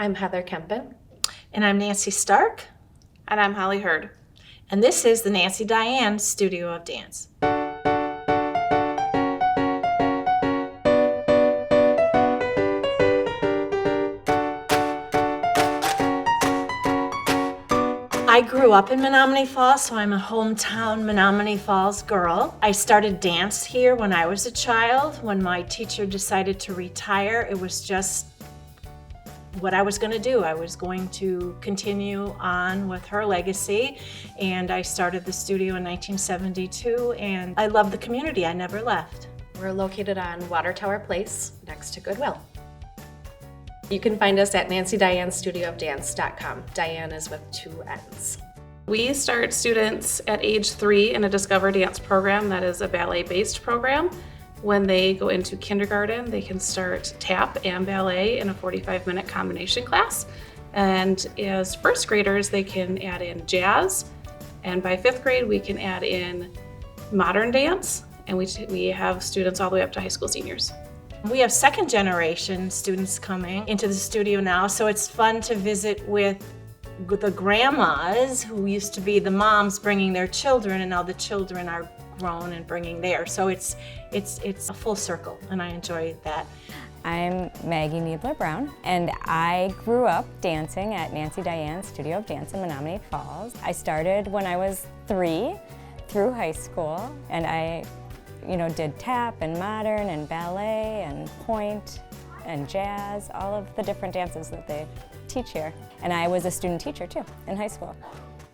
I'm Heather Kempen. And I'm Nancy Stark. And I'm Holly Hurd. And this is the Nancy Dianne Studio of Dance. I grew up in Menomonee Falls, so I'm a hometown Menomonee Falls girl. I started dance here when I was a child. When my teacher decided to retire, it was just what I was going to do. I was going to continue on with her legacy, and I started the studio in 1972, and I love the community. I never left. We're located on Water Tower Place next to Goodwill. You can find us at nancydiannestudioofdance.com. Dianne is with 2 N's. We start students at age 3 in a Discover Dance program that is a ballet-based program. When they go into kindergarten, they can start tap and ballet in a 45-minute combination class. And as first graders, they can add in jazz. And by 5th grade, we can add in modern dance. And we have students all the way up to high school seniors. We have second generation students coming into the studio now, so it's fun to visit with the grandmas who used to be the moms bringing their children, and now the children are grown and bringing theirs. So it's a full circle, and I enjoy that. I'm Maggie Niebler-Brown, and I grew up dancing at Nancy Dianne Studio of Dance in Menomonee Falls. I started when I was 3 through high school, and I did tap and modern and ballet and point and jazz, all of the different dances that they teach here. And I was a student teacher too in high school.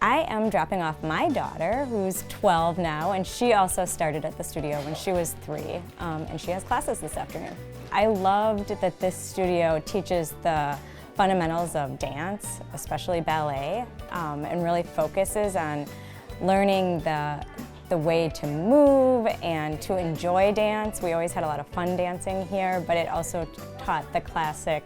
I am dropping off my daughter, who's 12 now, and she also started at the studio when she was 3, and she has classes this afternoon. I loved that this studio teaches the fundamentals of dance, especially ballet, and really focuses on learning the way to move and to enjoy dance. We always had a lot of fun dancing here, but it also taught the classic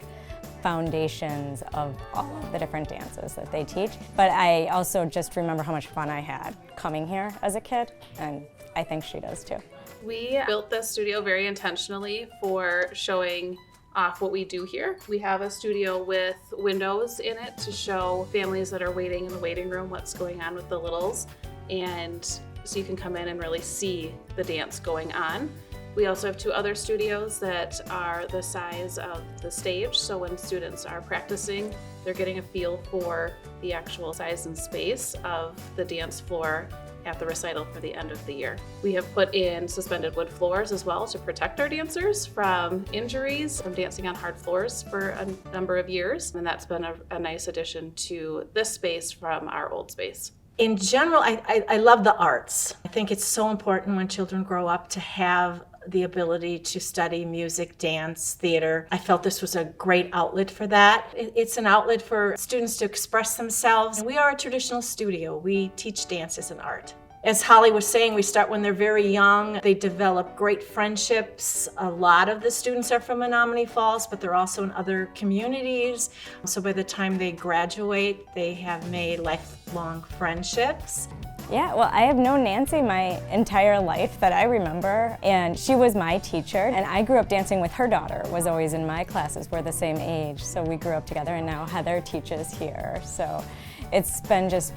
foundations of all of the different dances that they teach. But I also just remember how much fun I had coming here as a kid, and I think she does too. We built this studio very intentionally for showing off what we do here. We have a studio with windows in it to show families that are waiting in the waiting room what's going on with the littles, and so you can come in and really see the dance going on. We also have 2 other studios that are the size of the stage, so when students are practicing, they're getting a feel for the actual size and space of the dance floor at the recital for the end of the year. We have put in suspended wood floors as well to protect our dancers from injuries from dancing on hard floors for a number of years, and that's been a nice addition to this space from our old space. In general, I love the arts. I think it's so important when children grow up to have the ability to study music, dance, theater. I felt this was a great outlet for that. It's an outlet for students to express themselves. And we are a traditional studio. We teach dance as an art. As Holly was saying, we start when they're very young. They develop great friendships. A lot of the students are from Menomonee Falls, but they're also in other communities. So by the time they graduate, they have made lifelong friendships. Yeah, well, I have known Nancy my entire life that I remember, and she was my teacher, and I grew up dancing with her daughter, was always in my classes. We're the same age, so we grew up together, and now Heather teaches here. So it's been just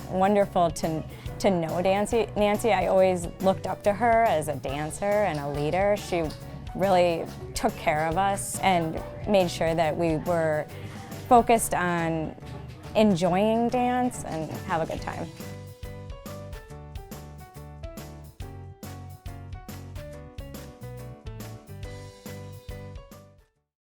wonderful to know Nancy. I always looked up to her as a dancer and a leader. She really took care of us and made sure that we were focused on enjoying dance and have a good time.